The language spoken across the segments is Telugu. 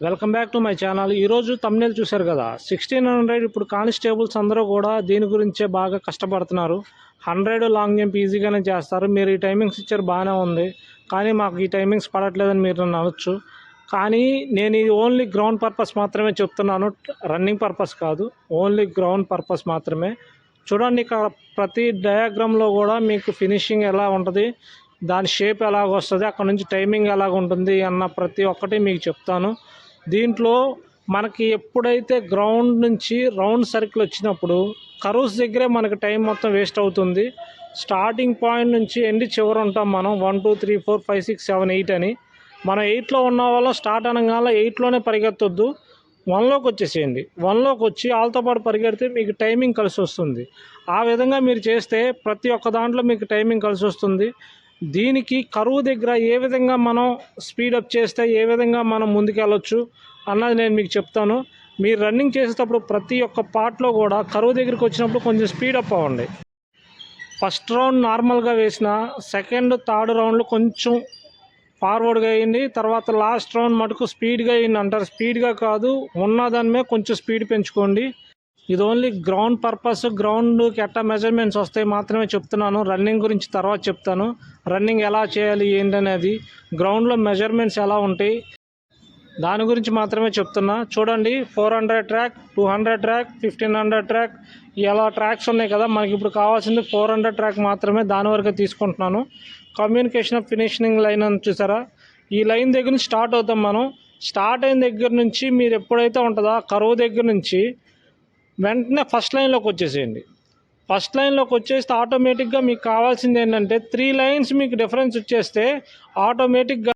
Welcome back to my channel. ఈరోజు తమ్నేల్ చూశారు కదా, 1600 ఇప్పుడు కానిస్టేబుల్స్ అందరూ కూడా దీని గురించే బాగా కష్టపడుతున్నారు. 100 లాంగ్ జంప్ ఈజీగానే చేస్తారు. మీరు ఈ టైమింగ్స్ ఇచ్చారు బాగానే ఉంది, కానీ మాకు ఈ టైమింగ్స్ పడట్లేదని మీరు నన్ను అనొచ్చు. కానీ నేను ఇది ఓన్లీ గ్రౌండ్ పర్పస్ మాత్రమే చెప్తున్నాను, రన్నింగ్ పర్పస్ కాదు, ఓన్లీ గ్రౌండ్ పర్పస్ మాత్రమే. చూడండి, ఇక్కడ ప్రతి డయాగ్రామ్లో కూడా మీకు ఫినిషింగ్ ఎలా ఉంటుంది, దాని షేప్ ఎలాగ వస్తుంది, అక్కడ నుంచి టైమింగ్ ఎలాగ ఉంటుంది అన్న ప్రతి ఒక్కటి మీకు చెప్తాను. దీంట్లో మనకి ఎప్పుడైతే గ్రౌండ్ నుంచి రౌండ్ సర్కిల్ వచ్చినప్పుడు కర్వ్స్ దగ్గరే మనకి టైం మొత్తం వేస్ట్ అవుతుంది. స్టార్టింగ్ పాయింట్ నుంచి ఎండ్ చివరి ఉంటాం మనం, 1 2 3 4 5 6 7 8 అని. మనం 8లో ఉన్న వాళ్ళం స్టార్ట్ అనగానే 8లోనే పరిగెత్తొద్దు, 1లోకి వచ్చేసేయండి. 1లోకి వచ్చి వాళ్ళతో పాటు పరిగెడితే మీకు టైమింగ్ కలిసి వస్తుంది. ఆ విధంగా మీరు చేస్తే ప్రతి ఒక్క దాంట్లో మీకు టైమింగ్ కలిసి వస్తుంది. దీనికి కరువు దగ్గర ఏ విధంగా మనం స్పీడప్ చేస్తే ఏ విధంగా మనం ముందుకెళ్ళొచ్చు అన్నది నేను మీకు చెప్తాను. మీరు రన్నింగ్ చేసేటప్పుడు ప్రతి ఒక్క పార్ట్లో కూడా కరువు దగ్గరికి వచ్చినప్పుడు కొంచెం స్పీడప్ అవ్వండి. ఫస్ట్ రౌండ్ నార్మల్గా వేసిన, సెకండ్ థర్డ్ రౌండ్లో కొంచెం ఫార్వర్డ్గా అయ్యింది, తర్వాత లాస్ట్ రౌండ్ మటుకు స్పీడ్గా అయ్యింది అంటారు. స్పీడ్గా కాదు, ఉన్నదాని మీద కొంచెం స్పీడ్ పెంచుకోండి. ఇది ఓన్లీ గ్రౌండ్ పర్పస్, గ్రౌండ్కి ఎట్టా మెజర్మెంట్స్ వస్తాయి మాత్రమే చెప్తున్నాను. రన్నింగ్ గురించి తర్వాత చెప్తాను, రన్నింగ్ ఎలా చేయాలి ఏంటనేది, గ్రౌండ్లో మెజర్మెంట్స్ ఎలా ఉంటాయి దాని గురించి మాత్రమే చెప్తున్నా. చూడండి, 400 ట్రాక్, 200 ట్రాక్, 1500 ట్రాక్, ఇలా ట్రాక్స్ ఉన్నాయి కదా. మనకి ఇప్పుడు కావాల్సింది 400 ట్రాక్ మాత్రమే, దాని వరకే తీసుకుంటున్నాను. కమ్యూనికేషన్ ఆఫ్ ఫినిషింగ్ లైన్ అని చూసారా, ఈ లైన్ దగ్గర నుంచి స్టార్ట్ అవుతాం మనం. స్టార్ట్ అయిన దగ్గర నుంచి మీరు ఎప్పుడైతే ఉంటుందో కరువు దగ్గర నుంచి వెంటనే ఫస్ట్ లైన్లోకి వచ్చేసేయండి. ఫస్ట్ లైన్లోకి వచ్చేస్తే ఆటోమేటిక్గా మీకు కావాల్సింది ఏంటంటే 3 లైన్స్ మీకు డిఫరెన్స్ వచ్చేస్తే ఆటోమేటిక్గా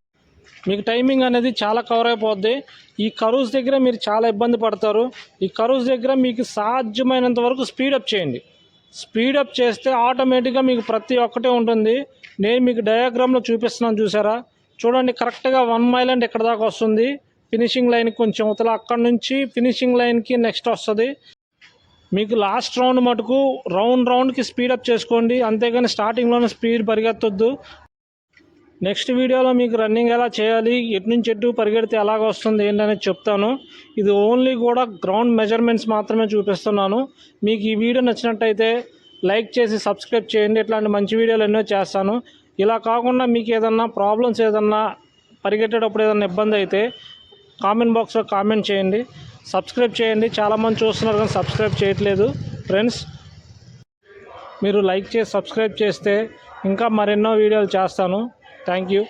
మీకు టైమింగ్ అనేది చాలా కవర్ అయిపోద్ది. ఈ కర్వ్స్ దగ్గర మీరు చాలా ఇబ్బంది పడతారు. ఈ కర్వ్స్ దగ్గర మీకు సాధ్యమైనంత వరకు స్పీడప్ చేయండి. స్పీడప్ చేస్తే ఆటోమేటిక్గా మీకు ప్రతి ఒక్కటే ఉంటుంది. నేను మీకు డయాగ్రామ్లో చూపిస్తున్నాను చూసారా, చూడండి, కరెక్ట్గా 1 మైల్ అంటే ఇక్కడ దాకా వస్తుంది. ఫినిషింగ్ లైన్కి కొంచెం అవతల, అక్కడ నుంచి ఫినిషింగ్ లైన్కి నెక్స్ట్ వస్తుంది. మీకు లాస్ట్ రౌండ్ మటుకు రౌండ్కి స్పీడప్ చేసుకోండి, అంతేగాని స్టార్టింగ్లోనే స్పీడ్ పరిగెత్తొద్దు. నెక్స్ట్ వీడియోలో మీకు రన్నింగ్ ఎలా చేయాలి, ఎటు నుంచి ఎటు పరిగెడితే ఎలాగ వస్తుంది ఏంటనేది చెప్తాను. ఇది ఓన్లీ కూడా గ్రౌండ్ మెజర్మెంట్స్ మాత్రమే చూపిస్తున్నాను. మీకు ఈ వీడియో నచ్చినట్టయితే లైక్ చేసి సబ్స్క్రైబ్ చేయండి. ఇట్లాంటి మంచి వీడియోలు ఎన్నో చేస్తాను. ఇలా కాకుండా మీకు ఏదన్నా ప్రాబ్లమ్స్, ఏదన్నా పరిగెట్టేటప్పుడు ఏదన్నా ఇబ్బంది అయితే కామెంట్ బాక్స్లో కామెంట్ చేయండి. సబ్స్క్రైబ్ చేయండి, చాలామంది చూస్తున్నారు కానీ సబ్స్క్రైబ్ చేయట్లేదు. ఫ్రెండ్స్, మీరు లైక్ చేసి సబ్స్క్రైబ్ చేస్తే ఇంకా మరెన్నో వీడియోలు చేస్తాను. Thank you.